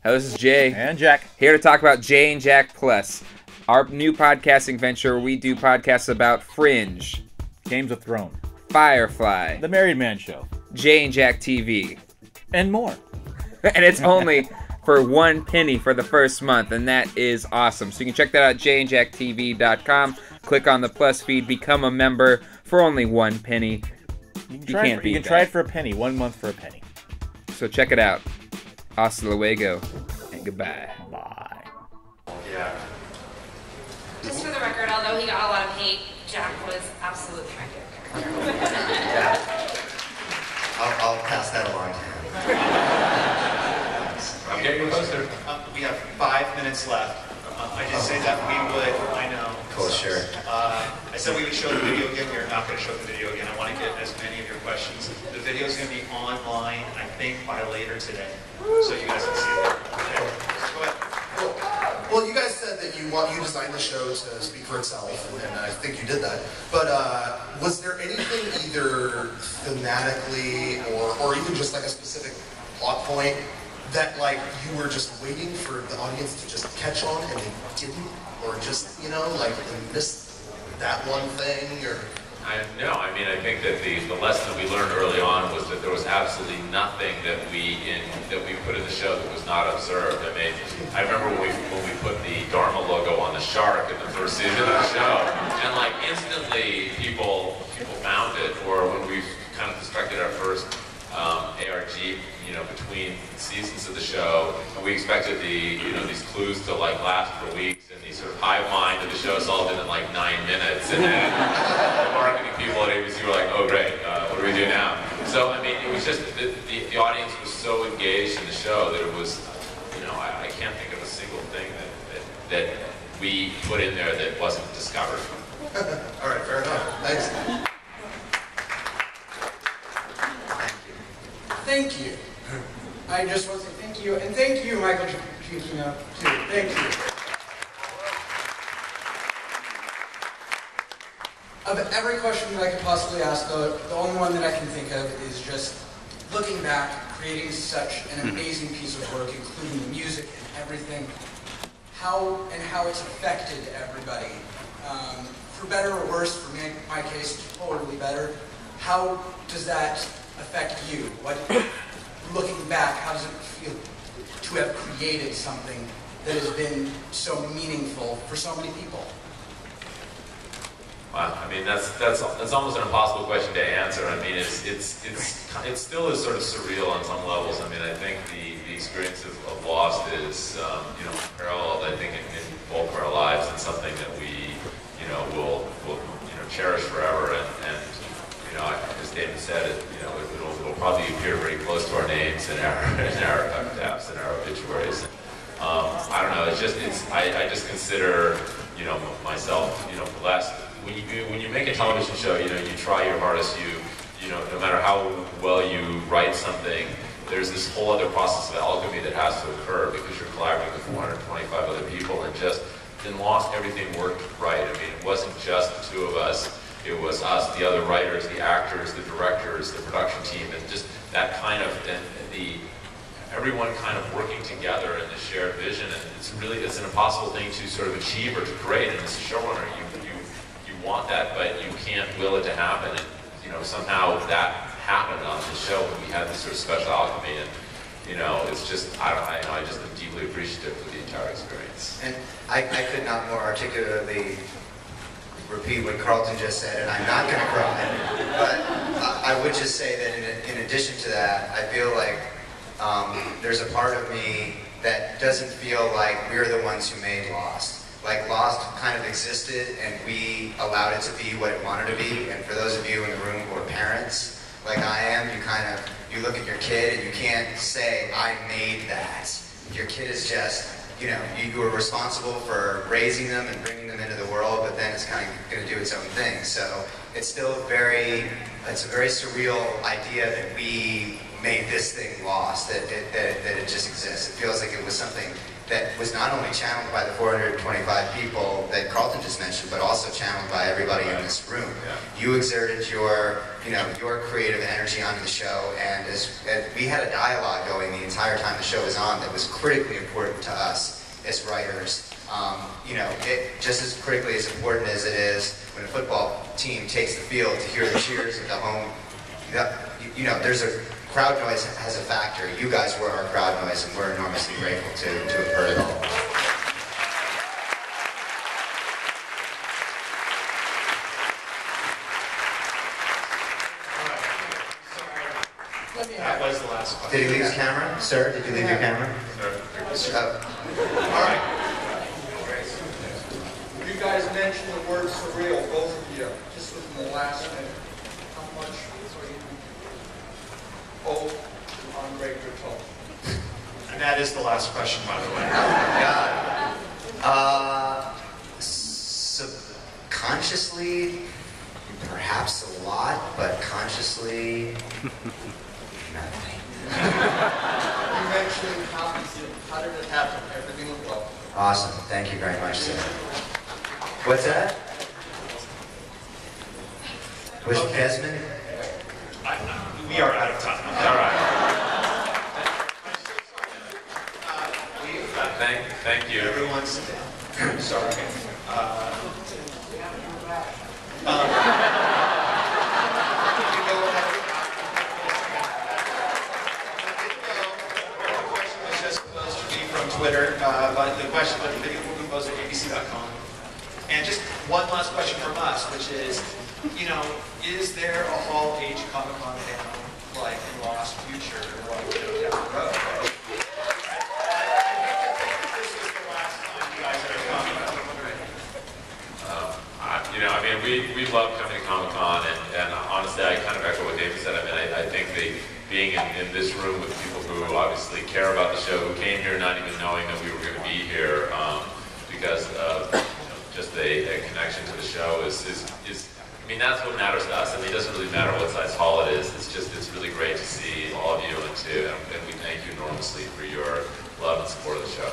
Hello, this is Jay. And Jack. Here to talk about Jay and Jack Plus, our new podcasting venture where we do podcasts about Fringe, Games of Thrones, Firefly, The Married Man Show, Jay and Jack TV, and more. And it's only for 1 penny for the first month, and that is awesome. So you can check that out at jayandjacktv.com. Click on the Plus feed, become a member for only 1 penny. You can try it for a penny, 1 month for a penny. So check it out. Hasta luego, and goodbye. Bye. Yeah. Just for the record, although he got a lot of hate, Jack was absolutely my favorite character. Yeah. I'll pass that along to him. I'm getting closer. We have 5 minutes left. I just say that we would, I know. Cool, sure. I said we would show the video again. We are not going to show the video again. I want to get as many of your questions. The video is going to be online, I think, by later today. So you guys can see it. Okay. Go ahead. Cool. Well, you guys said that you designed the show to speak for itself, and I think you did that. But was there anything either thematically or even just like a specific plot point that like you were just waiting for the audience to just catch on and they didn't, or just like they missed that one thing, or? No, I mean, I think that the lesson that we learned early on was that there was absolutely nothing that we put in the show that was not observed. I mean, I remember when we put the Dharma logo on the shark in the first season of the show, and like instantly people found it. Or when we kind of constructed our first ARG, between seasons of the show, and we expected these clues to like last for weeks, and the sort of hive mind of the show solved it in like 9 minutes, and then the marketing people at ABC were like, oh great, what do we do now? So I mean, it was just the audience was so engaged in the show that it was, I can't think of a single thing that we put in there that wasn't discovered. All right, fair enough. Thanks. Thank you. I just want to say thank you, and thank you, Michael Giacchino, too. Thank you. Of every question that I could possibly ask, though, the only one that I can think of is just looking back, creating such an amazing piece of work, including the music and everything, how it's affected everybody. For better or worse, for me, my case, totally better. How does that affect you? Looking back, how does it feel to have created something that has been so meaningful for so many people? Wow, I mean that's almost an impossible question to answer. I mean it still is sort of surreal on some levels. I mean I think the experience of Lost is paralleled I think in both of our lives, and something that we will cherish forever, and as Damon said, it'll probably appear very close to our names and our epitaphs and our obituaries. I don't know. I just consider myself blessed. When you make a television show, you try your hardest. No matter how well you write something, there's this whole other process of alchemy that has to occur because you're collaborating with 425 other people, and just in Lost everything worked right. I mean, it wasn't just the two of us. It was us, the other writers, the actors, the directors, the production team, and just that kind of, everyone kind of working together in the shared vision. And it's an impossible thing to sort of achieve or to create. And as a showrunner, you want that, but you can't will it to happen. And somehow that happened on the show when we had this sort of special alchemy. And it's just I just am deeply appreciative for the entire experience. And I could not more articulately repeat what Carlton just said, and I'm not going to cry, but I would just say that in addition to that, I feel like there's a part of me that doesn't feel like we're the ones who made Lost. Like Lost kind of existed, and we allowed it to be what it wanted to be. And for those of you in the room who are parents, like I am, you look at your kid and you can't say, I made that. Your kid is just, you were responsible for raising them and bringing them into the world, but then it's kind of going to do its own thing. So it's still it's a very surreal idea that we made this thing Lost, that it just exists. It feels like it was something that was not only channeled by the 425 people that Carlton just mentioned, but also channeled by everybody in this room. You exerted your, your creative energy onto the show, and we had a dialogue going the entire time the show was on that was critically important to us as writers. Just as critically as important as it is when a football team takes the field to hear the cheers of the home. There's a crowd noise has a factor. You guys were our crowd noise, and we're enormously grateful to have heard it all. That was the last question. Did he leave his camera? Sir, did you leave your camera? Sir. All right. You guys mentioned the word surreal, both of you, just within the last minute. How much are you owe Andre Bertol? And that is the last question, by the way. Oh my God. Subconsciously, perhaps a lot, but consciously, nothing. You mentioned how did it happen? Everything went well. Awesome. Thank you very much, sir. What's that? Was it Desmond? We are out of time. All right. Thank you. Everyone's sorry. Twitter, but the video will be posted at abc.com. And just one last question from us, which is, is there a Hall H Comic-Con panel like in Lost Future or down the road? Right? I think this is the last time you guys are coming. We love coming to Comic-Con, and honestly, I kind of echo what David said. I think being in this room with people who obviously care about the show, who came here not even knowing that we were going to be here because of just a connection to the show is that's what matters to us. It doesn't really matter what size hall it is. It's really great to see all of you, and we thank you enormously for your love and support of the show.